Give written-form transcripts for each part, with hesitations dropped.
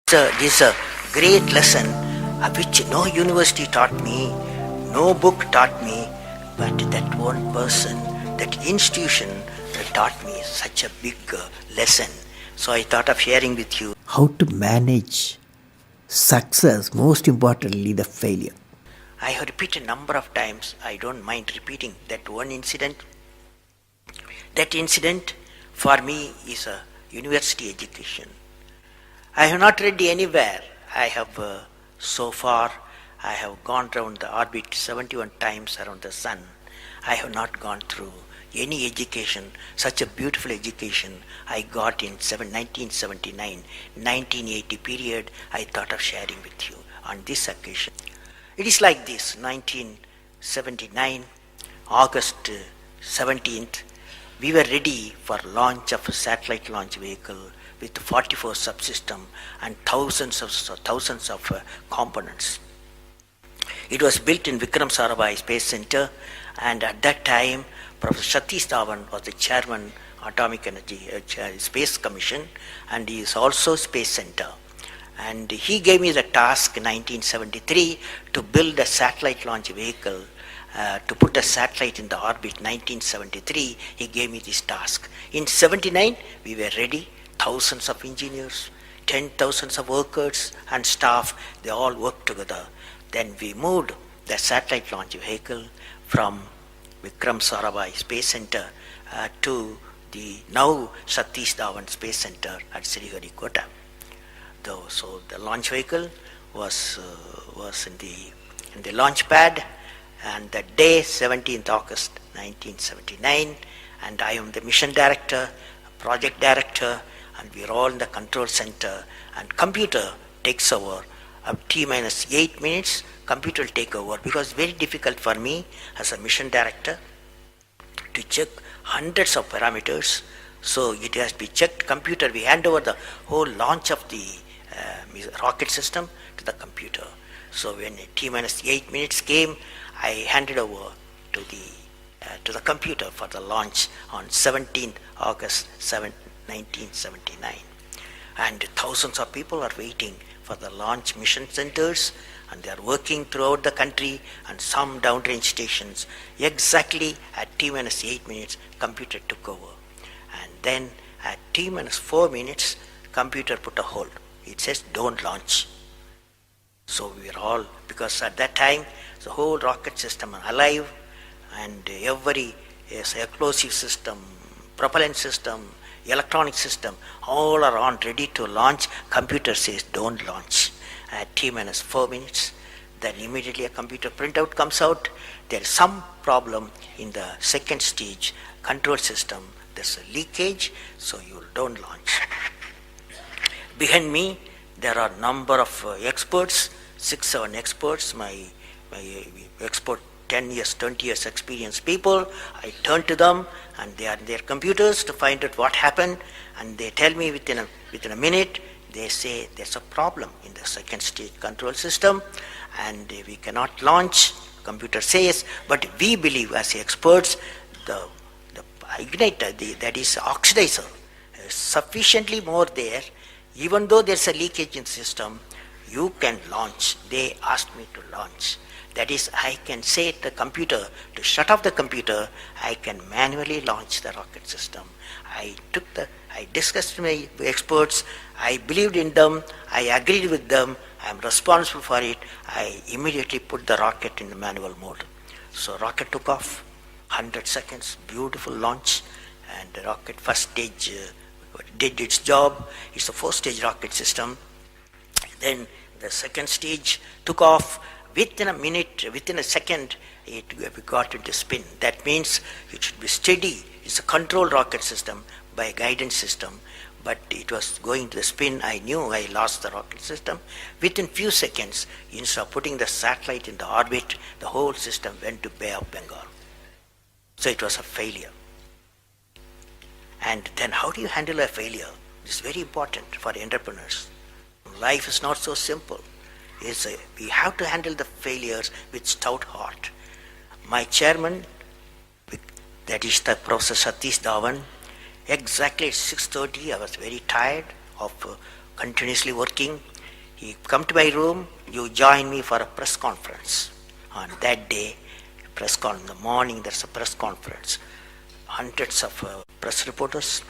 This is a great lesson which no university taught me, no book taught me, but that one person, that institution taught me such a big lesson. So I thought of sharing with you how to manage success, most importantly, the failure. I have repeated a number of times, I don't mind repeating that one incident. That incident for me is a university education. I have not read anywhere. I have so far, I have gone around the orbit 71 times around the sun. I have not gone through any education, such a beautiful education I got in 1979, 1980 period. I thought of sharing with you on this occasion. It is like this: 1979, August 17th, we were ready for launch of a satellite launch vehicle with 44 subsystem and thousands of components. It was built in Vikram Sarabhai Space Center, and at that time, Professor Satish Dhawan was the chairman Atomic Energy Space Commission, and he is also Space Center. And he gave me the task in 1973 to build a satellite launch vehicle to put a satellite in the orbit. 1973, he gave me this task. In 79, we were ready. Thousands of engineers, 10,000 of workers and staff, they all worked together. Then we moved the satellite launch vehicle from Vikram Sarabhai Space Center to the now Satish Dhawan Space Center at Sriharikota. So the launch vehicle was in the launch pad, and the day 17th August 1979, and I am the mission director, project director, and we are all in the control center, and computer takes over. T minus 8 minutes, computer will take over, because it's very difficult for me as a mission director to check hundreds of parameters. So it has to be checked. Computer, we hand over the whole launch of the rocket system to the computer. So when T minus 8 minutes came, I handed over to the computer for the launch on 17th August 1979. And thousands of people are waiting for the launch mission centers, and they are working throughout the country and some downrange stations. Exactly at T minus 8 minutes, computer took over. And then at T minus 4 minutes, computer put a hold. It says don't launch. So we were all, because at that time the whole rocket system is alive, and every explosive system, propellant system, electronic system, all are on ready to launch. Computer says don't launch. At T minus 4 minutes, then immediately a computer printout comes out. There is some problem in the second stage control system. There's a leakage, so you don't launch. Behind me, there are number of experts, 6-7 experts, my expert 10 years, 20 years experienced people. I turn to them, and they are in their computers to find out what happened, and they tell me within a minute. They say there's a problem in the second stage control system, and we cannot launch. Computer says, but we believe as experts, the igniter, that is oxidizer, is sufficiently more there. Even though there's a leakage in the system, you can launch. They asked me to launch. That is, I can say to the computer to shut off the computer. I can manually launch the rocket system. I discussed with my experts. I believed in them. I agreed with them. I am responsible for it. I immediately put the rocket in the manual mode. So rocket took off, 100 seconds, beautiful launch, and the rocket first stage did its job. It's a 4-stage rocket system. Then the second stage took off. Within a minute, within a second, we got into spin. That means it should be steady. It's a controlled rocket system by a guidance system, but it was going to the spin. I knew I lost the rocket system. Within few seconds, instead of putting the satellite in the orbit, the whole system went to Bay of Bengal. So it was a failure. And then how do you handle a failure? It's very important for entrepreneurs. Life is not so simple. We have to handle the failures with stout heart. My chairman, that is the Professor Satish Dhawan, exactly at 6:30, I was very tired of continuously working. He come to my room, you join me for a press conference. On that day, in the morning there's a press conference. Hundreds of press reporters,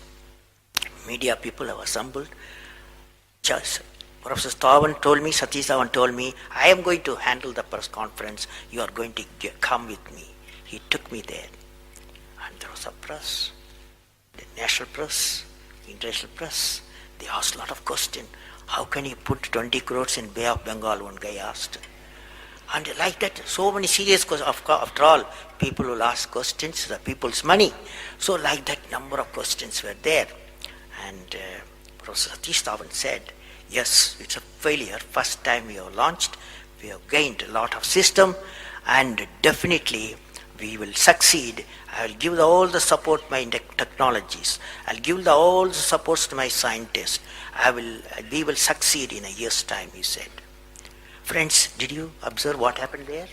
media people have assembled. Just Professor Satish Dhawan told me, I am going to handle the press conference. You are going to come with me. He took me there. And there was a press, the national press, international press. They asked a lot of questions. How can you put 20 crores in Bay of Bengal, one guy asked. And like that, so many serious questions. After all, people will ask questions, the people's money. So like that, number of questions were there. And Professor Satish Dhawan said, yes, it's a failure. First time we have launched, we have gained a lot of system, and definitely we will succeed. I will give all the support to my technologies. I'll give all the supports to my scientists. We will succeed in a year's time, he said. Friends, did you observe what happened there?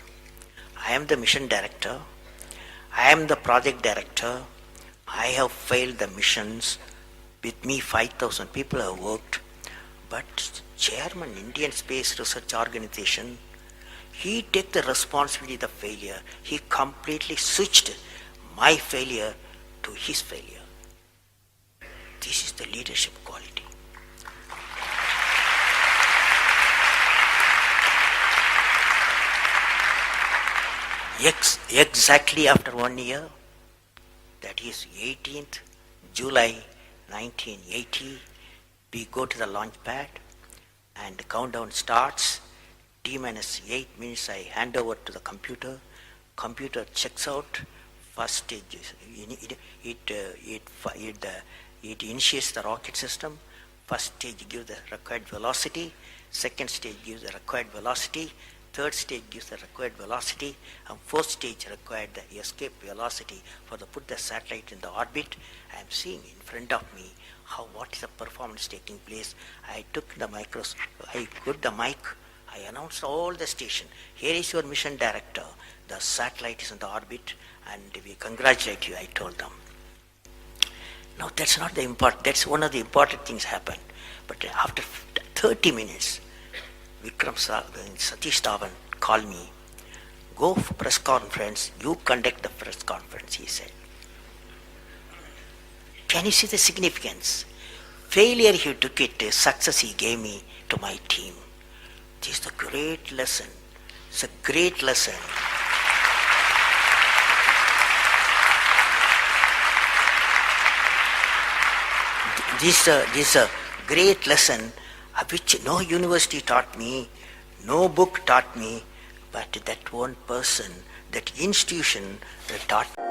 I am the mission director. I am the project director. I have failed the missions. With me, 5,000 people have worked. But chairman, Indian Space Research Organization, he took the responsibility of the failure. He completely switched my failure to his failure. This is the leadership quality. Exactly after 1 year, that is 18th July 1980, we go to the launch pad and the countdown starts. T-minus 8 minutes I hand over to the computer. Computer checks out. First stage, it initiates the rocket system. First stage gives the required velocity. Second stage gives the required velocity. Third stage gives the required velocity, and fourth stage required the escape velocity for the put the satellite in the orbit. I am seeing in front of me what is the performance taking place. I took the I put the mic, I announced all the station. Here is your mission director. The satellite is in the orbit, and we congratulate you, I told them. Now that's not the important, that's one of the important things happened. But after 30 minutes, Satish Dhawan called me, go for press conference, you conduct the press conference, he said. Can you see the significance? Failure he took it, success he gave me to my team. This is a great lesson. It's a great lesson. This is a great lesson which no university taught me, no book taught me, but that one person, that institution taught me.